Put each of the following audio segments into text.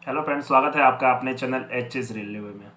Hello friends, स्वागत है आपका अपने चैनल एच एस रेलवे में।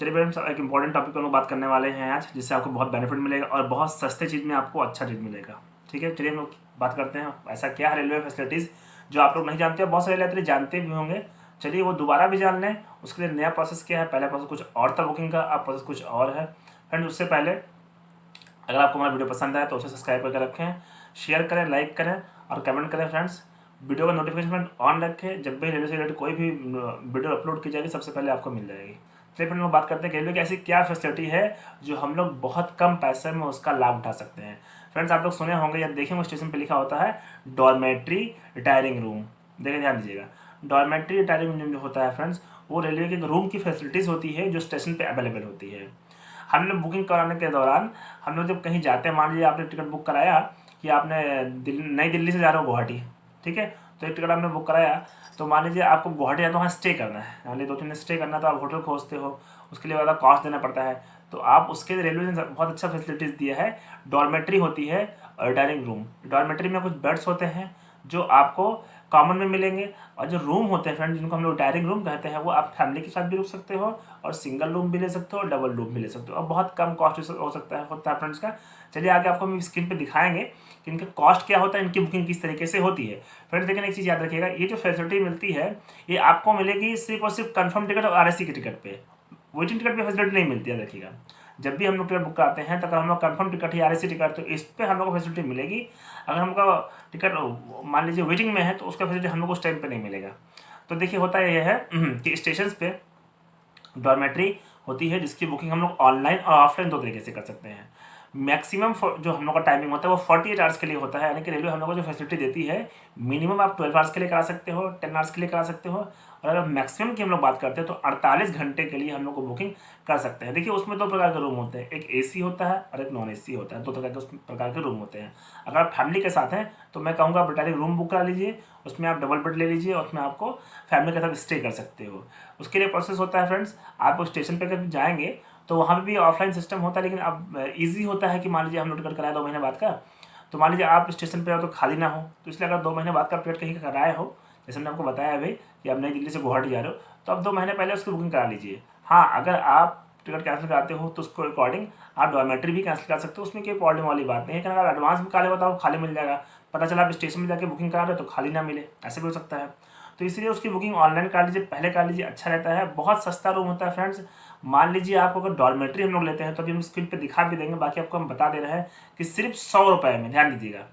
चलिए फ्रेंड्स, एक इंपॉर्टेंट टॉपिक पर हम लोग बात करने वाले हैं आज, जिससे आपको बहुत बेनिफिट मिलेगा और बहुत सस्ते चीज़ में आपको अच्छा चीज़ मिलेगा। ठीक है, चलिए हम लोग बात करते हैं ऐसा क्या है रेलवे फैसिलिटीज़ जो आप लोग नहीं जानते, बहुत सारे यात्री जानते भी होंगे। चलिए वो दोबारा भी जान लें, उसके लिए नया प्रोसेस क्या है। पहला प्रोसेस कुछ और था बुकिंग का, अब प्रोसेस कुछ और है। फ्रेंड्स, उससे पहले अगर आपको हमारा वीडियो पसंद आए तो उसे सब्सक्राइब करके रखें, शेयर करें, लाइक करें और कमेंट करें। फ्रेंड्स, वीडियो का नोटिफिकेशन ऑन रखें, जब भी रेलवे से रिलेटेड कोई भी वीडियो अपलोड की जाएगी सबसे पहले आपको मिल जाएगी। चलिए फिर हम लोग बात करते हैं रेलवे की ऐसी क्या फैसिलिटी है जो हम लोग बहुत कम पैसे में उसका लाभ उठा सकते हैं। फ्रेंड्स, आप लोग सुने होंगे या देखेंगे स्टेशन पर लिखा होता है डॉर्मेट्री रिटायरिंग रूम। देखिए, ध्यान दीजिएगा, डॉर्मेट्री रिटायरिंग रूम जो होता है फ्रेंड्स, वो रेलवे के रूम की फैसिलिटीज़ होती है जो स्टेशन पे अवेलेबल होती है। हम लोग बुकिंग कराने के दौरान हम लोग जब कहीं जाते हैं, मान लीजिए आपने टिकट बुक कराया कि आपने नई दिल्ली से जा रहे हो गुवाहाटी, ठीक है, तो एक टिकट आपने बुक कराया, तो मान लीजिए आपको गुवाहाटी जाना तो वहाँ स्टे करना है, मान लीजिए 2-3 दिन स्टे करना है, तो आप होटल खोजते हो, उसके लिए ज़्यादा कॉस्ट देना पड़ता है। तो आप उसके लिए रेलवे ने बहुत अच्छा फैसिलिटीज़ दिया है। डॉर्मेट्री होती है और रिटायरिंग रूम। डॉर्मेट्री में कुछ बेड्स होते हैं जो आपको कॉमन में मिलेंगे, और जो रूम होते हैं फ्रेंड जिनको हम लोग रिटायरिंग रूम कहते हैं, वो आप फैमिली के साथ भी रुक सकते हो और सिंगल रूम भी ले सकते हो और डबल रूम भी ले सकते हो, और बहुत कम कॉस्ट हो सकता है होता है फ्रेंड्स का। चलिए आगे आपको हम स्क्रीन पे दिखाएंगे कि इनका कॉस्ट क्या होता है, इनकी बुकिंग किस तरीके से होती है। फ्रेंड्स, लेकिन एक चीज़ याद रखिएगा, ये जो फैसिलिटी मिलती है ये आपको मिलेगी सिर्फ और सिर्फ कन्फर्म टिकट और RSC की टिकट पे। वेटिंग टिकट पे फैसिलिटी नहीं मिलती है। देखिएगा, जब भी हम लोग टिकट बुक कराते हैं तो अगर हम लोग कन्फर्म टिकट या RSC टिकट, तो इस पर हम लोग को फैसिलिटी मिलेगी। अगर हमका टिकट मान लीजिए वेटिंग में है तो उसका फैसिलिटी हम लोग को उस टाइम पे नहीं मिलेगा। तो देखिए, होता यह है कि स्टेशन पे डॉर्मेट्री होती है जिसकी बुकिंग हम लोग ऑनलाइन और ऑफलाइन दो तरीके से कर सकते हैं। मैक्सिमम जो हम लोग का टाइमिंग होता है वो 48 आवर्स के लिए होता है, यानी कि रेलवे हम लोग को जो फैसिलिटी देती है, मिनिमम आप 12 आवर्स के लिए करा सकते हो, 10 आवर्स के लिए करा सकते हो, और अगर मैक्सिमम की हम लोग बात करते हैं तो 48 घंटे के लिए हम लोग को बुकिंग कर सकते हैं। देखिए, उसमें दो प्रकार के रूम होते हैं, एक AC होता है और एक नॉन AC होता है, दो प्रकार के रूम होते हैं। अगर आप फैमिली के साथ हैं तो मैं कहूँगा आप रिटायरिंग रूम बुक करा लीजिए, उसमें आप डबल बेड ले लीजिए और उसमें आपको फैमिली के साथ स्टे कर सकते हो। उसके लिए प्रोसेस होता है फ्रेंड्स, आप स्टेशन पर अगर जाएंगे तो वहाँ पे भी ऑफलाइन सिस्टम होता है, लेकिन अब ईजी होता है कि मान लीजिए हम लोग टिकट कराए 2 महीने बाद का, तो मान लीजिए आप स्टेशन पे हो तो खाली ना हो, तो इसलिए अगर 2 महीने बाद का टिकट कहीं का कराए हो, जैसे मैंने आपको बताया अभी कि आप नई दिल्ली से गुवाहाटी जा रहे हो, तो आप 2 महीने पहले उसकी बुकिंग करा लीजिए। हाँ, अगर आप टिकट कैंसिल कराते हो तो उसको अकॉर्डिंग आप डॉर्मेट्री भी कैंसिल कर सकते हो, उसमें कोई प्रॉब्लम वाली बात नहीं है। लेकिन अगर एडवांस में करा बताओ खाली मिल जाएगा, पता चला आप स्टेशन में जाके बुकिंग करा रहे हो तो खाली ना मिले, ऐसे भी हो सकता है। तो इसलिए उसकी बुकिंग ऑनलाइन कर लीजिए, पहले कर लीजिए, अच्छा रहता है। बहुत सस्ता रूम होता है फ्रेंड्स। मान लीजिए आपको अगर डॉर्मेट्री हम लोग लेते हैं तो अभी हम स्क्रीन पे दिखा भी देंगे, बाकी आपको हम बता दे रहे हैं कि सिर्फ 100 रुपये में, ध्यान दीजिएगा,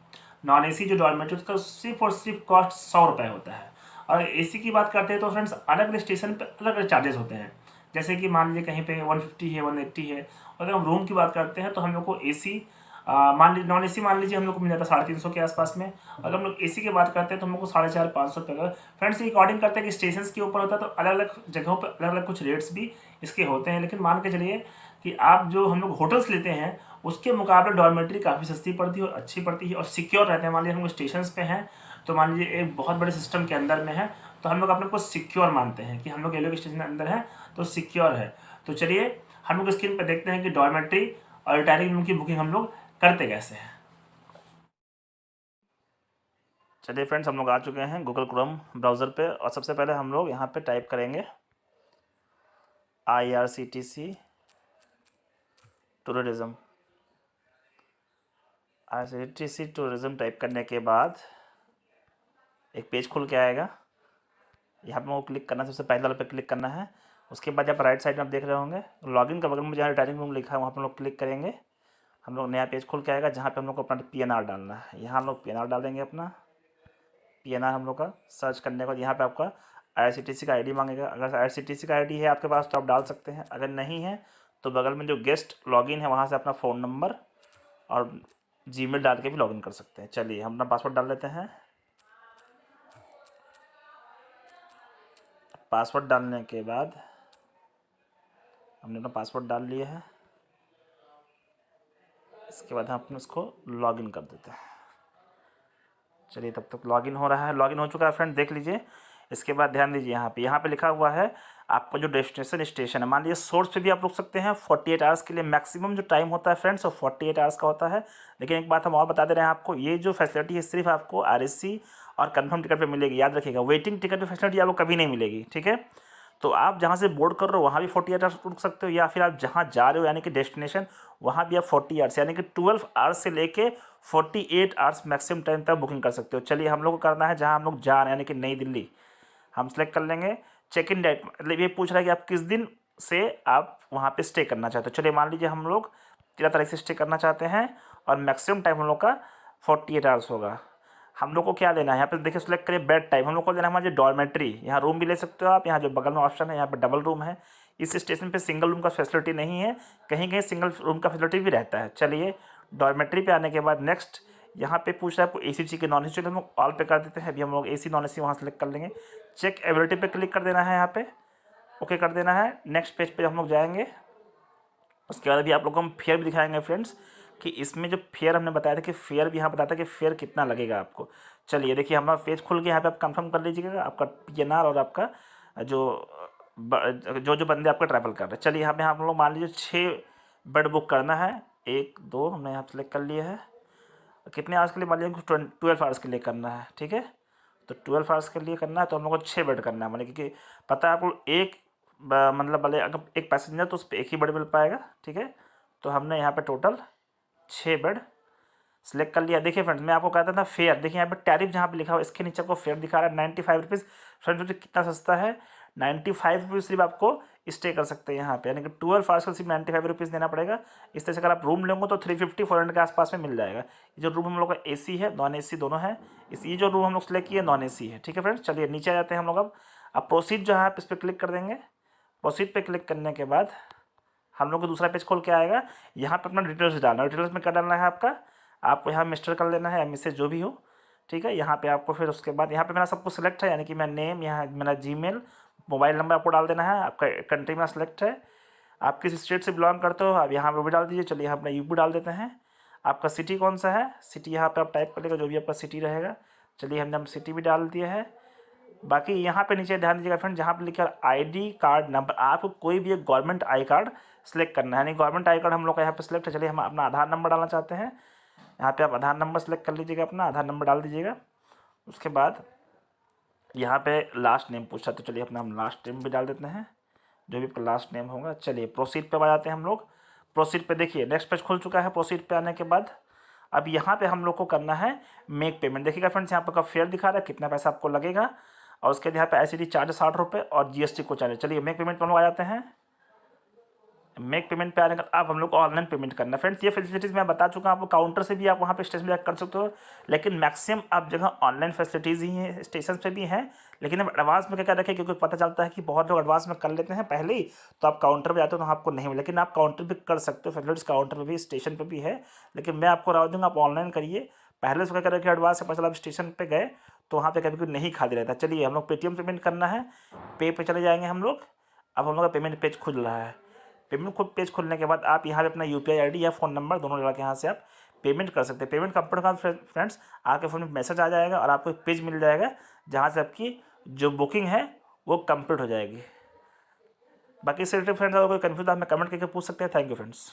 नॉन AC जो डॉर्मेट्री उसका सिर्फ और सिर्फ कॉस्ट 100 रुपये होता है। और AC की बात करते हैं तो फ्रेंड्स अलग अलग स्टेशन पर अलग अलग चार्जेस होते हैं। जैसे कि मान लीजिए कहीं पे 150 है, 180 है। और अगर हम रूम की बात करते हैं तो हम लोग को AC मान लीजिए, नॉन AC मान लीजिए हम लोग को मिल जाता है 350 के आसपास में। अगर हम लोग AC की बात करते हैं तो हम लोग को 450-500 रुपये का। फ्रेंड्स, ये अकॉर्डिंग करते हैं कि स्टेशन के ऊपर होता है, तो अलग अलग जगहों पर अलग अलग कुछ रेट्स भी इसके होते हैं। लेकिन मान के चलिए कि आप जो हम लोग होटल्स लेते हैं उसके मुकाबले डॉर्मेट्री काफ़ी सस्ती पड़ती है और अच्छी पड़ती है और सिक्योर रहते हैं। मान लीजिए हम लोग स्टेशन पे हैं, तो मान लीजिए एक बहुत बड़े सिस्टम के अंदर में है, तो हम लोग अपने को सिक्योर मानते हैं कि हम लोग रेलवे स्टेशन के अंदर हैं तो सिक्योर है। तो चलिए हम लोग स्क्रीन पर देखते हैं कि डॉर्मेट्री और रिटायरिंग रूम की बुकिंग हम लोग करते कैसे हैं। चलिए फ्रेंड्स, हम लोग आ चुके हैं गूगल क्रोम ब्राउज़र पे, और सबसे पहले हम लोग यहाँ पे टाइप करेंगे IRCTC tourism. IRCTC tourism type करने के बाद एक पेज खुल के आएगा। यहाँ पे क्लिक करना, सबसे पहले वाले पे क्लिक करना है। उसके बाद यहाँ पर राइट साइड में आप देख रहे होंगे लॉगिन का बगल में जहाँ रिटायरिंग रूम लिखा है वहाँ पर हम लोग क्लिक करेंगे। हम लोग नया पेज खुल के आएगा जहाँ पे हम लोग को अपना PNR डालना है। यहाँ हम लोग PNR डालेंगे, अपना PNR हम लोग का सर्च करने के बाद यहाँ पे आपका IRCTC का ID मांगेगा। अगर IRCTC का ID है आपके पास तो आप डाल सकते हैं, अगर नहीं है तो बगल में जो गेस्ट लॉगिन है वहाँ से अपना फ़ोन नंबर और Gmail डाल के भी लॉगिन कर सकते हैं। चलिए हम अपना पासवर्ड डाल लेते हैं। पासवर्ड डालने के बाद हमने अपना पासवर्ड डाल लिया है। इसके बाद हम अपने उसको लॉगिन कर देते हैं। चलिए तब तक लॉगिन हो रहा है, लॉगिन हो चुका है फ्रेंड, देख लीजिए। इसके बाद ध्यान दीजिए, यहाँ पे लिखा हुआ है आपका जो डेस्टिनेशन स्टेशन है। मान लीजिए सोर्स पे भी आप रुक सकते हैं 48 आवर्स के लिए। मैक्सिमम जो टाइम होता है फ्रेंड्स वो 48 आवर्स का होता है। लेकिन एक बात हम और बता दे रहे हैं आपको, ये जो फैसिलिटी है सिर्फ आपको RSC और कंफर्म टिकट पे मिलेगी। याद रखिएगा, वेटिंग टिकट पे फैसिलिटी आपको कभी नहीं मिलेगी, ठीक है। तो आप जहाँ से बोर्ड कर रहे हो वहाँ भी 48 आवर्स रुक सकते हो, या फिर आप जहाँ जा रहे हो यानी कि डेस्टिनेशन वहाँ भी आप 40 आवर्स यानी कि 12 आवर्स से लेके 48 आवर्स मैक्सिमम टाइम तक बुकिंग कर सकते हो। चलिए हम लोग को करना है जहाँ हम लोग जा रहे हैं यानी कि नई दिल्ली, हम सेलेक्ट कर लेंगे। चेक इन डेट, मतलब ये पूछ रहा है कि आप किस दिन से आप वहाँ पे स्टे करना चाहते हो। चलिए मान लीजिए हम लोग 13 तारीख से स्टे करना चाहते हैं और मैक्सिमम टाइम हम लोग का 48 आवर्स होगा। हम लोग को क्या लेना है यहाँ पे देखिए, सेलेक्ट करिए बेड टाइप। हम लोग को लेना है हमारे डॉर्मेट्री, यहाँ रूम भी ले सकते हो आप। यहाँ जो बगल में ऑप्शन है यहाँ पे डबल रूम है। इस स्टेशन पे सिंगल रूम का फैसिलिटी नहीं है, कहीं कहीं सिंगल रूम का फैसिलिटी भी रहता है। चलिए डॉर्मेट्री पे आने के बाद नेक्स्ट यहाँ पे पूछ रहा है आपको AC चाहिए कि नॉन AC चाहिए, हम लोग ऑल पे कर देते हैं। अभी हम लोग AC नॉन AC वहाँ सेलेक्ट कर लेंगे। चेक अवेलेबिलिटी पे क्लिक कर देना है, यहाँ पे ओके कर देना है। नेक्स्ट पेज पे हम लोग जाएंगे। उसके बाद अभी आप लोग को हम फेयर भी दिखाएंगे फ्रेंड्स, कि इसमें जो फेयर हमने बताया था कि फेयर भी यहाँ बताता है कि फेयर कितना लगेगा आपको। चलिए देखिए हमारा पेज खुल गया, यहाँ पे आप कंफर्म कर लीजिएगा आपका PNR और आपका जो बंदे आपका ट्रैवल कर रहे हैं। चलिए यहाँ पे हम लोग मान लीजिए 6 बेड बुक करना है। 1 2 हमने यहाँ सेलेक्ट कर लिया है। कितने आवर्स के लिए, मान लीजिए 12 आवर्स के लिए करना है, ठीक है। तो 12 आवर्स के लिए करना है तो हम लोग को 6 बेड करना है, मतलब क्योंकि पता है आपको एक मतलब भले अगर एक पैसेंजर तो उस पर एक ही बेड मिल पाएगा, ठीक है। तो हमने यहाँ पे टोटल 6 बेड सेलेक्ट कर लिया। देखिए फ्रेंड्स मैं आपको कहता था फेयर, देखिए यहाँ पे टैरिफ जहाँ पे लिखा हुआ इसके नीचे आपको फेयर दिखा रहा है 95 रुपीज़। फ्रेंड्स मुझे कितना सस्ता है, 95 रुपीज़ सिर्फ आपको स्टे कर सकते हैं यहाँ पे, यानी कि 12 आवर्स का सिर्फ 95 रुपीज़ देना पड़ेगा। इस तरह से अगर आप रूम लेंगे तो 350 400 के आसपास में मिल जाएगा। ये जो रूम हम लोग का AC है, नॉन AC दोनों है। ये जो रूम हम लोग सेलेक्ट किए नॉन AC है, ठीक है फ्रेंड्स। चलिए नीचे आ जाते हैं हम लोग। अब प्रोसीड जो है आप इस पर क्लिक कर देंगे। प्रोसीड पे क्लिक करने के बाद हम लोग को दूसरा पेज खोल के आएगा। यहाँ पे अपना डिटेल्स डालना है। डिटेल्स में क्या डालना है आपको यहाँ मिस्टर कर लेना है या मिसेज जो भी हो, ठीक है। यहाँ पे आपको फिर उसके बाद यहाँ पे मेरा सब कुछ सिलेक्ट है, यानी कि मैं नेम, यहाँ मेरा जीमेल, मोबाइल नंबर आपको डाल देना है। आपका कंट्री में सिलेक्ट है, आप किस स्टेट से बिलोंग करते हो आप यहाँ पे भी डाल दीजिए। चलिए यहाँ अपना UP डाल देते हैं। आपका सिटी कौन सा है, सिटी यहाँ पे आप टाइप करिएगा जो भी आपका सिटी रहेगा। चलिए हमने सिटी भी डाल दिया है। बाकी यहाँ पे नीचे ध्यान दीजिएगा फ्रेंड, जहाँ पे लिखा है ID कार्ड नंबर, आपको कोई भी एक गवर्नमेंट आई कार्ड सेलेक्ट करना है, यानी गवर्नमेंट आई कार्ड हम लोग का यहाँ पे सिलेक्ट है। चलिए हम अपना आधार नंबर डालना चाहते हैं, यहाँ पे आप आधार नंबर सेलेक्ट कर लीजिएगा, अपना आधार नंबर डाल दीजिएगा। उसके बाद यहाँ पे लास्ट नेम पूछा, तो चलिए अपना हम लास्ट नेम भी डाल देते हैं, जो भी आपका लास्ट नेम होगा। चलिए प्रोसीड पे आ जाते हैं हम लोग। प्रोसीड पे देखिए नेक्स्ट पेज खुल चुका है। प्रोसीड पे आने के बाद अब यहाँ पे हम लोग को करना है मेक पेमेंट। देखिएगा फ्रेंड्स यहाँ पर का फेयर दिखा रहा है कितना पैसा आपको लगेगा, और उसके यहाँ पे ICD चार्ज 60 रुपये और GST को चार्ज। चलिए मेक पेमेंट पर हम लोग आ जाते हैं। मेक पेमेंट पे आने का अब हम लोग को ऑनलाइन पेमेंट करना है। फ्रेंड्स ये फैसिलिटीज़ मैं बता चुका हूँ आपको, काउंटर से भी आप वहाँ पे स्टेशन पे कर सकते हो, लेकिन मैक्सिमम आप जगह ऑनलाइन फैसिलिटीज़ ही हैं, स्टेशन पे भी हैं। लेकिन अब एडवांस में क्या रखें, क्योंकि पता चलता है कि बहुत लोग एडवांस में कर लेते हैं पहले ही, तो आप काउंटर पर जाते हो तो आपको नहीं मिले। लेकिन आप काउंटर पर कर सकते हो, फैसिलिटीज़ काउंटर पर भी स्टेशन पर भी है। लेकिन मैं आपको राय दूँगा आप ऑनलाइन करिए। पहले से क्या रखें एडवांस से, पता चला आप स्टेशन पर गए तो वहाँ पे कभी कोई नहीं खाली रहता। चलिए हम लोग पेटीएम पेमेंट करना है, पे पे चले जाएंगे हम लोग। अब हम लोग का पेमेंट पेज खुल रहा है। पेमेंट पेज खुलने के बाद आप यहाँ पे अपना UPI ID या फ़ोन नंबर दोनों लगा के यहाँ से आप पेमेंट कर सकते हैं। पेमेंट कंप्लीट का फ्रेंड्स आपके फ़ोन में मैसेज आ जाएगा और आपको एक पेज मिल जाएगा जहाँ से आपकी जो बुकिंग है वो कंप्लीट हो जाएगी। बाकी इससे रिलेटेड फ्रेंड्स अगर कोई कन्फ्यूज आप मैं कमेंट करके पूछ सकते हैं। Thank you friends.